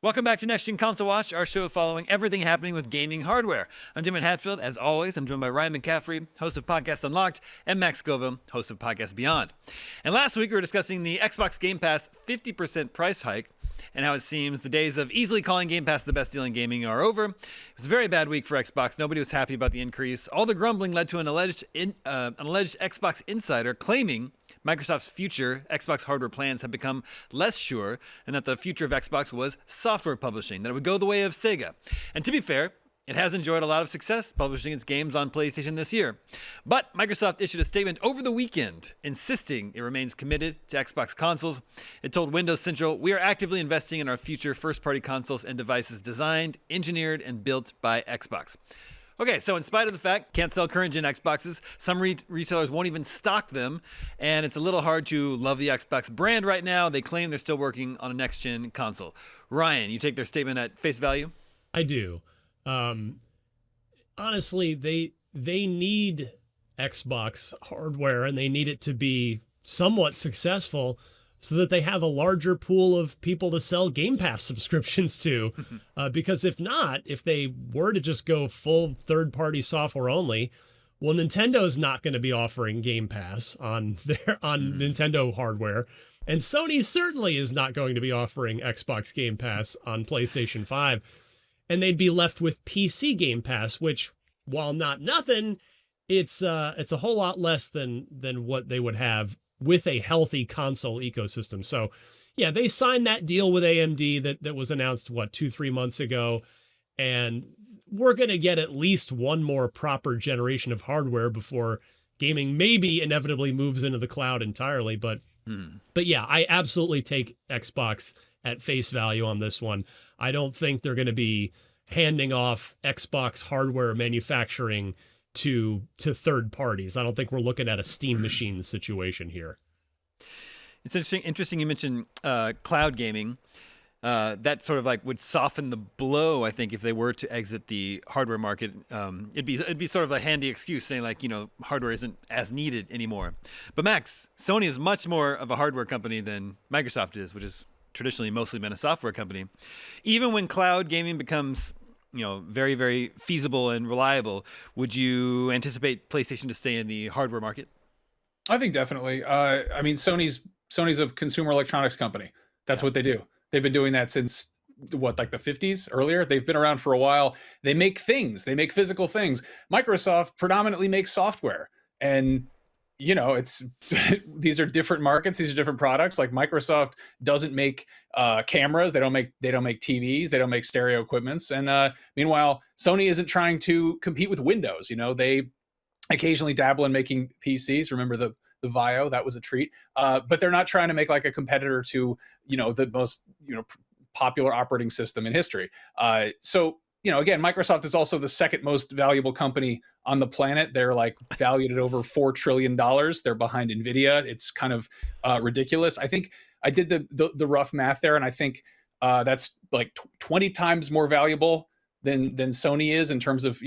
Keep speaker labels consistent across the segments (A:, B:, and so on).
A: Welcome back to Next Gen Console Watch, our show following everything happening with gaming hardware. I'm Jim Hatfield. As always, I'm joined by Ryan McCaffrey, host of Podcast Unlocked, and Max Scoville, host of Podcast Beyond. And last week, we were discussing the Xbox Game Pass 50% price hike and how it seems the days of easily calling Game Pass the best deal in gaming are over. It was a very bad week for Xbox. Nobody was happy about the increase. All the grumbling led to an alleged Xbox insider claiming Microsoft's future Xbox hardware plans have become less sure, and that the future of Xbox was software publishing, that it would go the way of Sega. And to be fair, it has enjoyed a lot of success publishing its games on PlayStation this year. But Microsoft issued a statement over the weekend insisting it remains committed to Xbox consoles. It told Windows Central, "We are actively investing in our future first-party consoles and devices designed, engineered, and built by Xbox." Okay, so in spite of the fact can't sell current-gen Xboxes, some retailers won't even stock them, and it's a little hard to love the Xbox brand right now. They claim they're still working on a next-gen console. Ryan, you take their statement at face value?
B: I do. Honestly, they need Xbox hardware, and they need it to be somewhat successful so that they have a larger pool of people to sell Game Pass subscriptions to. Because if not, if they were to just go full third-party software only, well, Nintendo's not going to be offering Game Pass on Nintendo hardware. And Sony certainly is not going to be offering Xbox Game Pass on PlayStation 5. And they'd be left with PC Game Pass, which, while not nothing, it's a whole lot less than what they would have with a healthy console ecosystem. So, yeah, they signed that deal with AMD that was announced, 2-3 months ago, and we're going to get at least one more proper generation of hardware before gaming maybe inevitably moves into the cloud entirely. But yeah, I absolutely take Xbox at face value on this one. I don't think they're going to be handing off Xbox hardware manufacturing to third parties. I don't think we're looking at a Steam machine situation here.
A: It's interesting you mentioned cloud gaming. That sort of like would soften the blow, I think, if they were to exit the hardware market. It'd be sort of a handy excuse saying like, hardware isn't as needed anymore. But Max, Sony is much more of a hardware company than Microsoft is, which is traditionally mostly been a software company. Even when cloud gaming becomes, very, very feasible and reliable, would you anticipate PlayStation to stay in the hardware market?
C: I think definitely. I mean, Sony's a consumer electronics company. That's what they do. They've been doing that since like the 50s earlier. They've been around for a while. They make things. They make physical things. Microsoft predominantly makes software, and it's these are different markets. These are different products. Like Microsoft doesn't make cameras. They don't make TVs. They don't make stereo equipments. And meanwhile, Sony isn't trying to compete with Windows. They occasionally dabble in making PCs. Remember the Vio? That was a treat. But they're not trying to make like a competitor to the most popular operating system in history. So again, Microsoft is also the second most valuable company on the planet. They're like valued at over $4 trillion. They're behind NVIDIA. It's kind of ridiculous. I think I did the rough math there, and I think that's like 20 times more valuable than Sony is in terms of,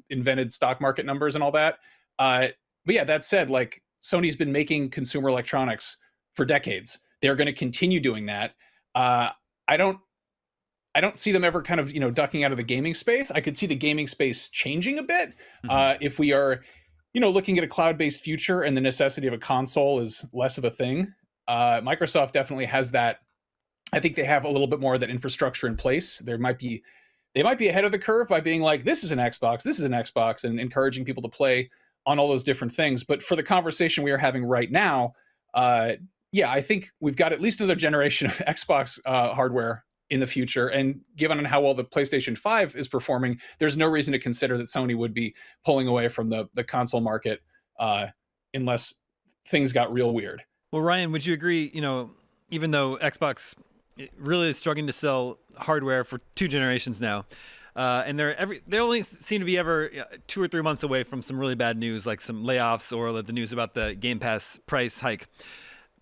C: invented stock market numbers and all that. But yeah, that said, like Sony's been making consumer electronics for decades. They're going to continue doing that. I don't see them ever kind of, ducking out of the gaming space. I could see the gaming space changing a bit if we are, looking at a cloud-based future and the necessity of a console is less of a thing. Microsoft definitely has that. I think they have a little bit more of that infrastructure in place. They might be ahead of the curve by being like, this is an Xbox, and encouraging people to play on all those different things. But for the conversation we are having right now, yeah, I think we've got at least another generation of Xbox hardware in the future. And given how well the PlayStation 5 is performing, there's no reason to consider that Sony would be pulling away from the console market unless things got real weird.
A: Well, Ryan, would you agree, even though Xbox really is struggling to sell hardware for 2 generations now, and they only seem to be ever 2 or 3 months away from some really bad news, like some layoffs or the news about the Game Pass price hike.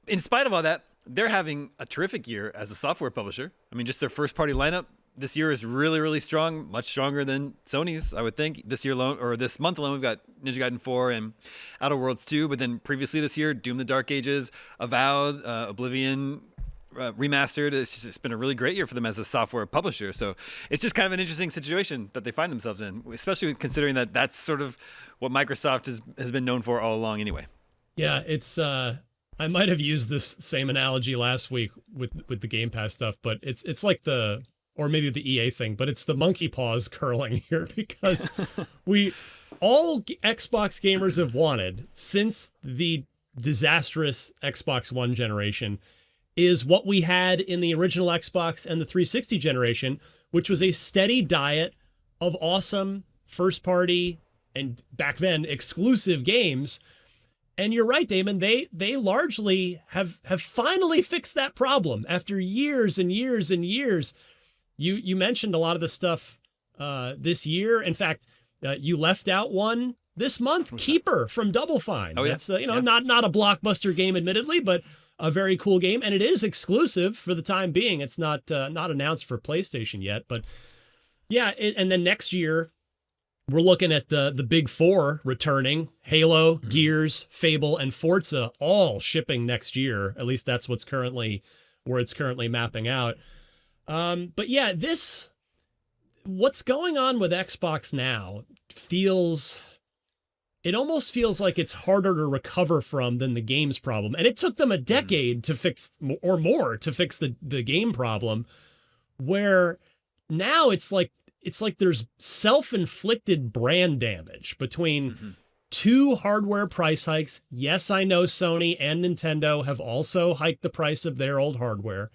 A: In spite of all that, they're having a terrific year as a software publisher. I mean, just their first-party lineup this year is really, really strong, much stronger than Sony's, I would think. This month alone, we've got Ninja Gaiden 4 and Outer Worlds 2, but then previously this year, Doom: The Dark Ages, Avowed, Oblivion, remastered. It's been a really great year for them as a software publisher. So it's just kind of an interesting situation that they find themselves in, especially considering that that's sort of what Microsoft has been known for all along anyway.
B: Yeah, it's I might have used this same analogy last week with the Game Pass stuff, but it's like or maybe the EA thing, but it's the monkey paws curling here, because all Xbox gamers have wanted since the disastrous Xbox One generation is what we had in the original Xbox and the 360 generation, which was a steady diet of awesome first party and back then exclusive games. And you're right, Damon, they largely have finally fixed that problem after years and years and years. You mentioned a lot of the stuff this year. In fact, you left out one this month, Keeper from Double Fine.
A: Oh, yeah.
B: That's not a blockbuster game, admittedly, but a very cool game, and it is exclusive for the time being. It's not announced for PlayStation yet, but yeah. And then next year, we're looking at the big four returning: Halo, Gears, Fable, and Forza, all shipping next year. At least that's where it's currently mapping out. But yeah, what's going on with Xbox now it almost feels like it's harder to recover from than the games problem. And it took them a decade to fix, or more, to fix the game problem, where now it's like there's self-inflicted brand damage between two hardware price hikes. Yes, I know Sony and Nintendo have also hiked the price of their old hardware,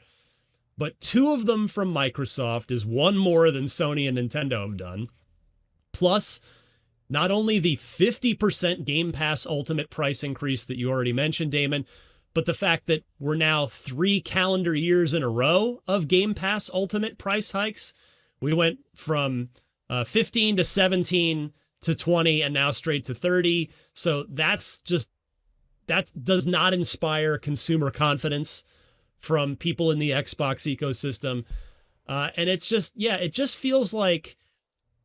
B: but two of them from Microsoft is one more than Sony and Nintendo have done. Plus, not only the 50% Game Pass Ultimate price increase that you already mentioned, Damon, but the fact that we're now 3 calendar years in a row of Game Pass Ultimate price hikes. We went from 15 to 17 to 20 and now straight to 30. So that does not inspire consumer confidence from people in the Xbox ecosystem. And it just feels like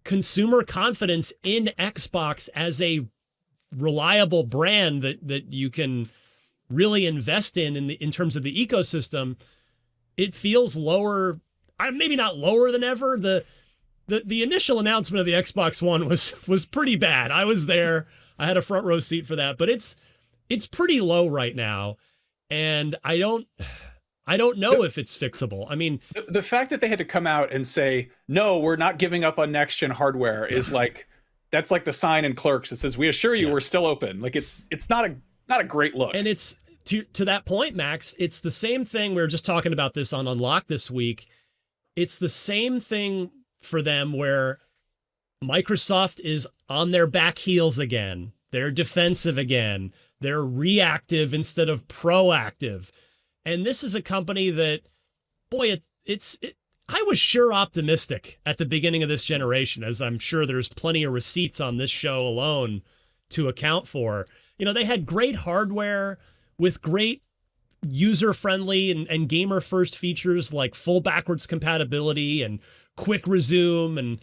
B: consumer confidence in Xbox as a reliable brand that you can really invest in terms of the ecosystem. It feels lower, maybe not lower than ever. The initial announcement of the Xbox One was pretty bad. I was there. I had a front row seat for that, but it's pretty low right now, and I don't know if it's fixable. I mean,
C: the fact that they had to come out and say, no, we're not giving up on next gen hardware is that's like the sign in Clerks that says, we assure you we're still open. Like it's not a great look.
B: And it's to that point, Max, it's the same thing. We were just talking about this on Unlocked this week. It's the same thing for them where Microsoft is on their back heels again. They're defensive again. They're reactive instead of proactive. And this is a company that, boy, I was sure optimistic at the beginning of this generation, as I'm sure there's plenty of receipts on this show alone to account for. They had great hardware with great user-friendly and gamer-first features like full backwards compatibility and quick resume, and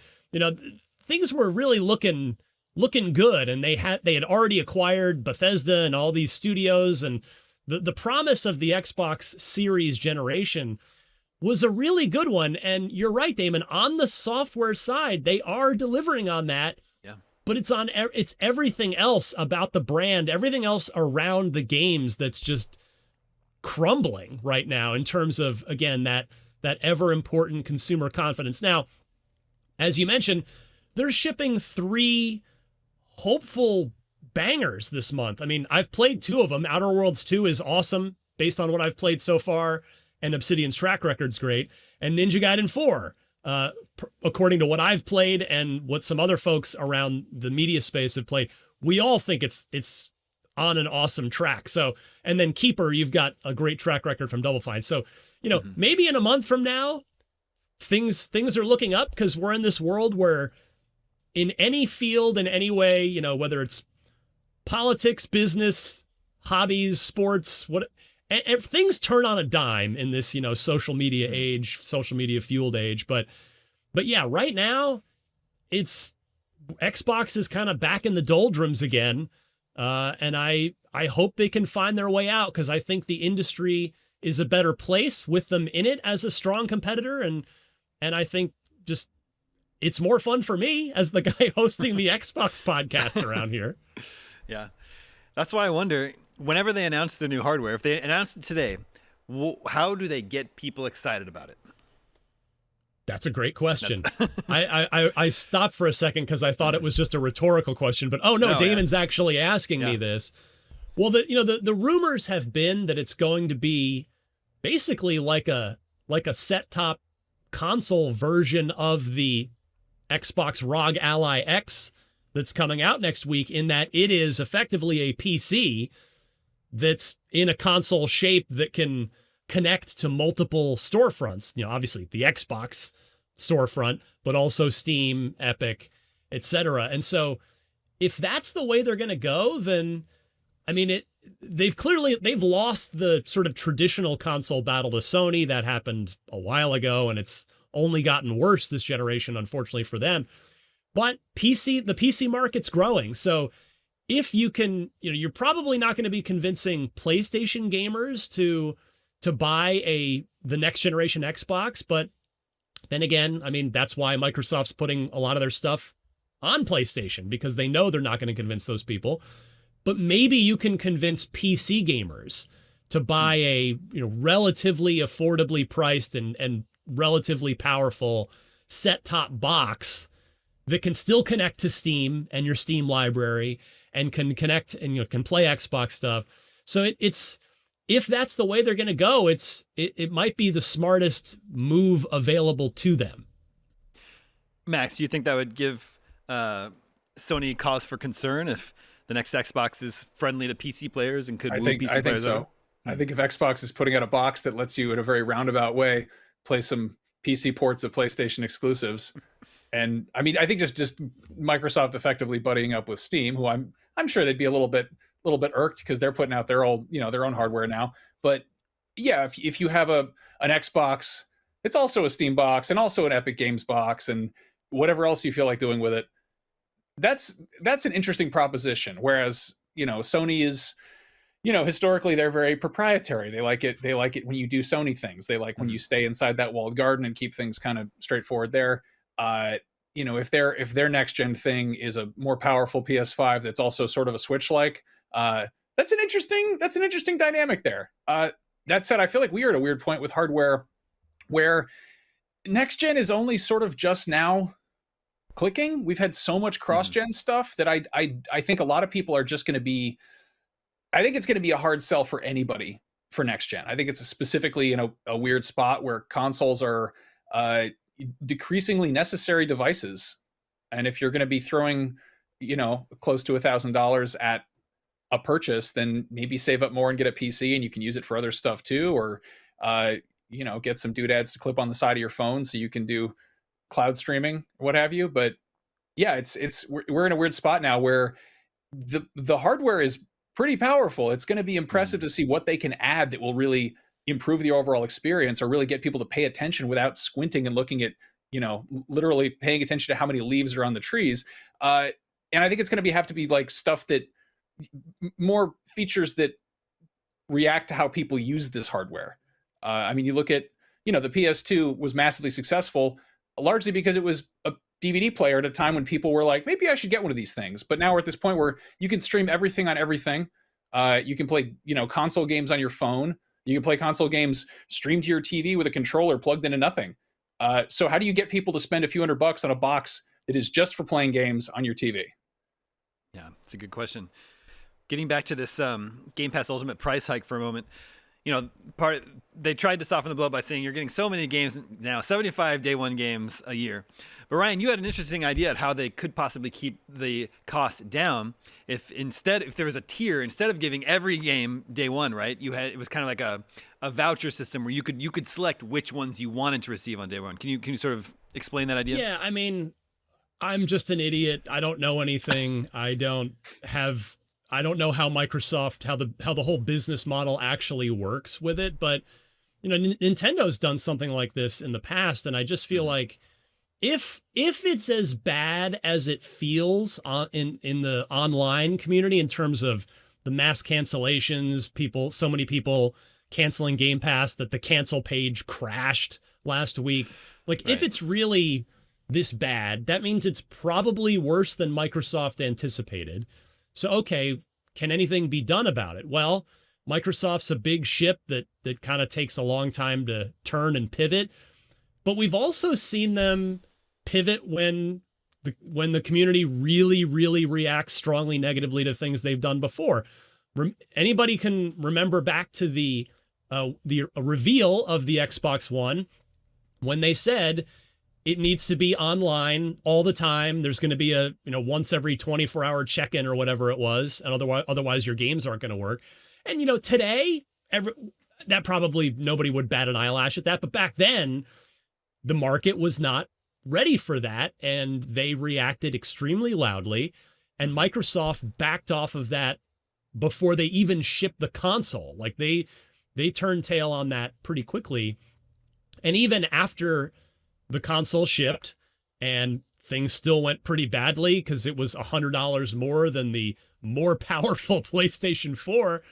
B: things were really looking good. And they had already acquired Bethesda and all these studios, and the promise of the Xbox Series generation was a really good one. And you're right, Damon, on the software side, they are delivering on that.
A: Yeah.
B: But it's everything else about the brand, everything else around the games that's just crumbling right now in terms of, again, that ever important consumer confidence. Now, as you mentioned, they're shipping 3 hopeful bangers this month. I mean, I've played 2 of them. Outer Worlds 2 is awesome based on what I've played so far, and Obsidian's track record's great. And Ninja Gaiden 4, according to what I've played and what some other folks around the media space have played, we all think it's on an awesome track. So, and then Keeper, you've got a great track record from Double Fine. So, maybe in a month from now, things are looking up, because we're in this world where in any field, in any way, whether it's politics, business, hobbies, sports, and things turn on a dime in this, social media age, social media fueled age. But yeah, right now Xbox is kind of back in the doldrums again. And I hope they can find their way out, because I think the industry is a better place with them in it as a strong competitor. And I think just it's more fun for me as the guy hosting the Xbox podcast around here.
A: Yeah. That's why I wonder, whenever they announce the new hardware, if they announce it today, how do they get people excited about it?
B: That's a great question. I stopped for a second because I thought it was just a rhetorical question, but no, Damon's actually asking me this. Well, the rumors have been that it's going to be basically like a set-top console version of the Xbox ROG Ally X that's coming out next week, in that it is effectively a PC that's in a console shape that can connect to multiple storefronts. Obviously the Xbox storefront, but also Steam, Epic, etc. And so if that's the way they're going to go, then I mean, they've lost the sort of traditional console battle to Sony. That happened a while ago, and it's only gotten worse this generation, unfortunately for them. But the PC market's growing. So if you can, you're probably not going to be convincing PlayStation gamers to buy the next generation Xbox. But then again, I mean, that's why Microsoft's putting a lot of their stuff on PlayStation, because they know they're not going to convince those people. But maybe you can convince PC gamers to buy a relatively affordably priced and relatively powerful set-top box that can still connect to Steam and your Steam library, and can connect and can play Xbox stuff. So it's if that's the way they're going to go, it might be the smartest move available to them.
A: Max, do you think that would give Sony cause for concern if the next Xbox is friendly to PC players and could move PC players?
C: I think so. I think if Xbox is putting out a box that lets you, in a very roundabout way, play some PC ports of PlayStation exclusives, and I mean, I think just Microsoft effectively buddying up with Steam, who I'm sure they'd be a little bit irked because they're putting out their own hardware now. But yeah, if you have an Xbox, it's also a Steam box and also an Epic Games box and whatever else you feel like doing with it. That's an interesting proposition. Whereas, Sony is, historically they're very proprietary. They like it when you do Sony things. They like when you stay inside that walled garden and keep things kind of straightforward there. If their next gen thing is a more powerful PS5 that's also sort of a Switch like, that's an interesting dynamic there. That said, I feel like we are at a weird point with hardware where next gen is only sort of just now clicking. We've had so much cross-gen stuff that I think a lot of people are just going to be, I think it's going to be a hard sell for anybody for next gen. I think it's specifically in a weird spot where consoles are decreasingly necessary devices. And if you're going to be throwing, close to $1,000 at a purchase, then maybe save up more and get a PC and you can use it for other stuff too. Or, get some doodads to clip on the side of your phone so you can do cloud streaming or what have you. But yeah, we're in a weird spot now where the hardware is pretty powerful. It's going to be impressive to see what they can add that will really improve the overall experience or really get people to pay attention without squinting and looking at, literally paying attention to how many leaves are on the trees. And I think it's going to have to be like stuff that more features that react to how people use this hardware. I mean, you look at, the PS2 was massively successful largely because it was a DVD player at a time when people were like, maybe I should get one of these things. But now we're at this point where you can stream everything on everything. You can play, console games on your phone. You can play console games streamed to your TV with a controller plugged into nothing. So how do you get people to spend a few $100 on a box that is just for playing games on your TV?
A: Yeah, it's a good question. Getting back to this Game Pass Ultimate price hike for a moment, they tried to soften the blow by saying you're getting so many games now, 75 day one games a year. But Ryan, you had an interesting idea at how they could possibly keep the cost down if there was a tier, instead of giving every game day one, right? It was kind of like a voucher system where you could select which ones you wanted to receive on day one. Can you sort of explain that idea?
B: Yeah, I mean, I'm just an idiot. I don't know anything. I don't know how Microsoft, how the whole business model actually works with it, but Nintendo's done something like this in the past, and I just feel like if it's as bad as it feels in the online community in terms of the mass cancellations, so many people canceling Game Pass, that the cancel page crashed last week. Like, if it's really this bad, that means it's probably worse than Microsoft anticipated. So, okay, can anything be done about it? Well, Microsoft's a big ship that kind of takes a long time to turn and pivot. But we've also seen them pivot when the community really, really reacts strongly negatively to things they've done before. Anybody can remember back to the reveal of the Xbox One when they said it needs to be online all the time. There's going to be a once every 24-hour check-in or whatever it was, and otherwise your games aren't going to work. And today, that probably nobody would bat an eyelash at that, but back then the market was not ready for that, and they reacted extremely loudly, and Microsoft backed off of that before they even shipped the console. Like, they turned tail on that pretty quickly. And even after the console shipped and things still went pretty badly because it was $100 more than the more powerful PlayStation 4,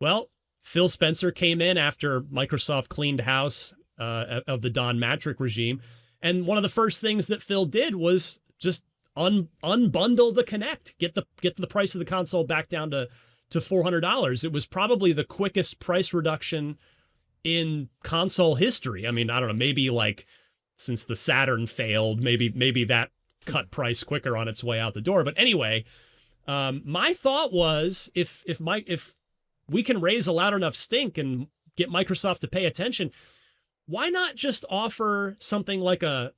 B: well, Phil Spencer came in after Microsoft cleaned house of the Don Matrick regime. And one of the first things that Phil did was just unbundle the Kinect, get the price of the console back down to $400. It was probably the quickest price reduction in console history. I mean, I don't know, maybe like since the Saturn failed, maybe that cut price quicker on its way out the door. But anyway, my thought was if we can raise a loud enough stink and get Microsoft to pay attention, why not just offer something like an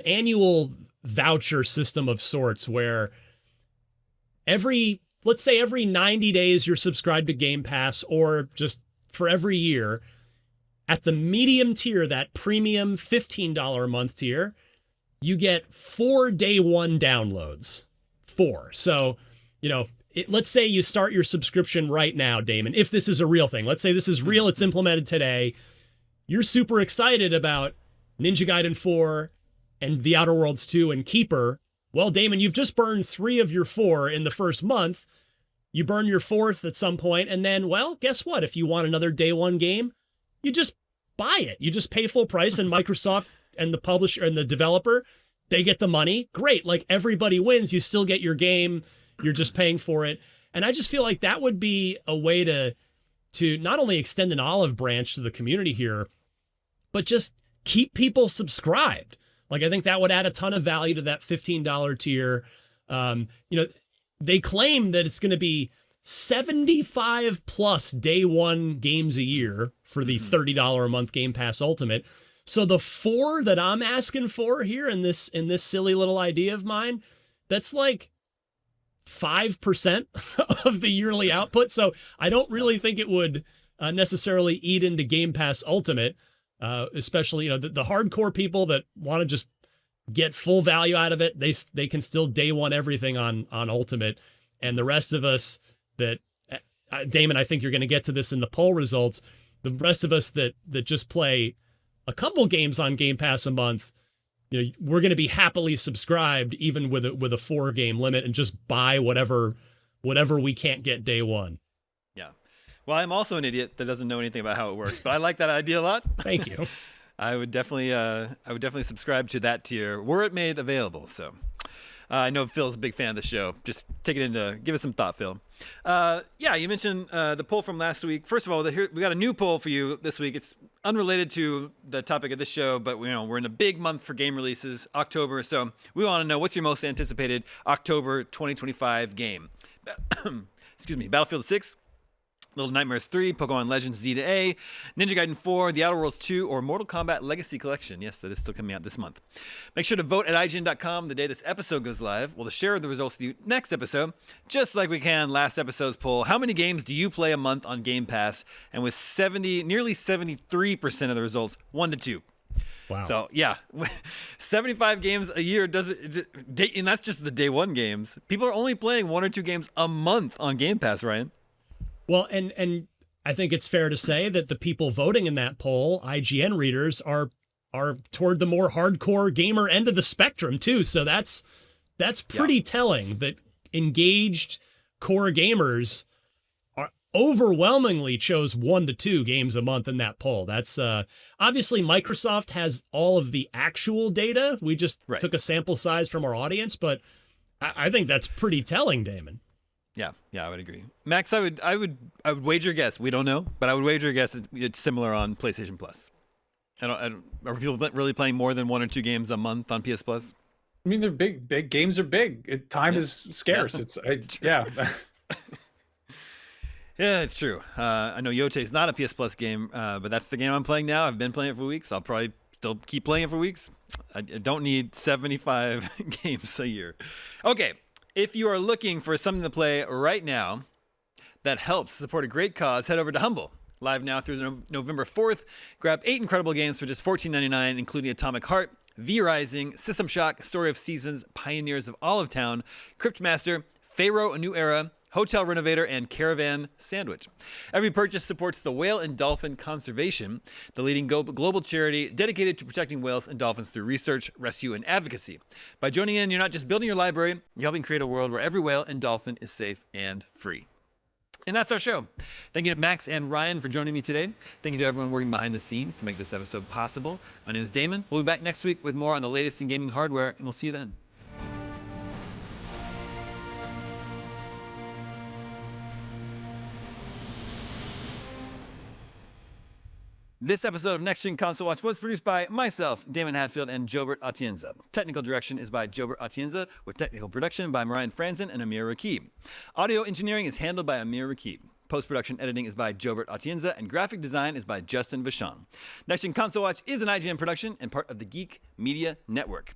B: annual voucher system of sorts where let's say every 90 days you're subscribed to Game Pass, or just for every year, at the medium tier, that premium $15 a month tier, you get 4 day one downloads. 4. So, let's say you start your subscription right now, Damon, if this is a real thing. Let's say this is real, it's implemented today. You're super excited about Ninja Gaiden 4 and The Outer Worlds 2 and Keeper. Well, Damon, you've just burned 3 of your 4 in the first month. You burn your 4th at some point, and then, well, guess what? If you want another day one game, you just buy it. You just pay full price, and Microsoft and the publisher and the developer, they get the money. Great. Like, everybody wins. You still get your game. You're just paying for it. And I just feel like that would be a way to not only extend an olive branch to the community here, but just keep people subscribed. Like, I think that would add a ton of value to that $15 tier. They claim that it's going to be 75 plus day one games a year for the $30 a month Game Pass Ultimate. So the 4 that I'm asking for here in this silly little idea of mine, that's like 5% of the yearly output. So I don't really think it would necessarily eat into Game Pass Ultimate, especially, the hardcore people that want to just get full value out of it. They can still day one everything on Ultimate. And the rest of us that, Damon, I think you're going to get to this in the poll results. The rest of us that just play a couple games on Game Pass a month, we're going to be happily subscribed even with a 4-game limit and just buy whatever we can't get day one.
A: Yeah. Well, I'm also an idiot that doesn't know anything about how it works, but I like that idea a lot.
B: Thank you.
A: I would definitely subscribe to that tier were it made available. So I know Phil's a big fan of the show. Just take it into, give it some thought, Phil. You mentioned the poll from last week. First of all, we got a new poll for you this week. It's unrelated to the topic of this show, but we're in a big month for game releases, October. So we want to know, what's your most anticipated October 2025 game? Excuse me, Battlefield 6, Little Nightmares 3, Pokemon Legends Z to A, Ninja Gaiden 4, The Outer Worlds 2, or Mortal Kombat Legacy Collection. Yes, that is still coming out this month. Make sure to vote at IGN.com the day this episode goes live. We'll share the results with you next episode, just like we can last episode's poll. How many games do you play a month on Game Pass? And with nearly 73% of the results, 1 to 2.
B: Wow.
A: So, yeah, 75 games a year and that's just the day one games. People are only playing 1 or 2 games a month on Game Pass, Ryan.
B: Well, and I think it's fair to say that the people voting in that poll, IGN readers, are toward the more hardcore gamer end of the spectrum too. So that's pretty telling that engaged core gamers overwhelmingly chose 1 to 2 games a month in that poll. That's obviously Microsoft has all of the actual data. We just took a sample size from our audience, but I think that's pretty telling, Damon.
A: Yeah, I would agree. Max, I would wager a guess. We don't know, but I would wager a guess it's similar on PlayStation Plus. Are people really playing more than 1 or 2 games a month on PS Plus?
C: I mean, they're big. Big games are big. Time is scarce.
A: Yeah.
C: Yeah.
A: Yeah, it's true. I know Yote is not a PS Plus game, but that's the game I'm playing now. I've been playing it for weeks. I'll probably still keep playing it for weeks. I don't need 75 games a year. Okay, if you are looking for something to play right now that helps support a great cause, head over to Humble. Live now through November 4th. Grab 8 incredible games for just $14.99, including Atomic Heart, V Rising, System Shock, Story of Seasons, Pioneers of Olive Town, Cryptmaster, Pharaoh: A New Era, Hotel Renovator, and Caravan Sandwich. Every purchase supports the Whale and Dolphin Conservation, the leading global charity dedicated to protecting whales and dolphins through research, rescue, and advocacy. By joining in, you're not just building your library, you're helping create a world where every whale and dolphin is safe and free. And that's our show. Thank you to Max and Ryan for joining me today. Thank you to everyone working behind the scenes to make this episode possible. My name is Damon. We'll be back next week with more on the latest in gaming hardware, and we'll see you then. This episode of Next Gen Console Watch was produced by myself, Damon Hatfield, and Jobert Atienza. Technical direction is by Jobert Atienza, with technical production by Marian Franzen and Amir Rakib. Audio engineering is handled by Amir Rakib. Post-production editing is by Jobert Atienza, and graphic design is by Justin Vachon. Next Gen Console Watch is an IGN production and part of the Geek Media Network.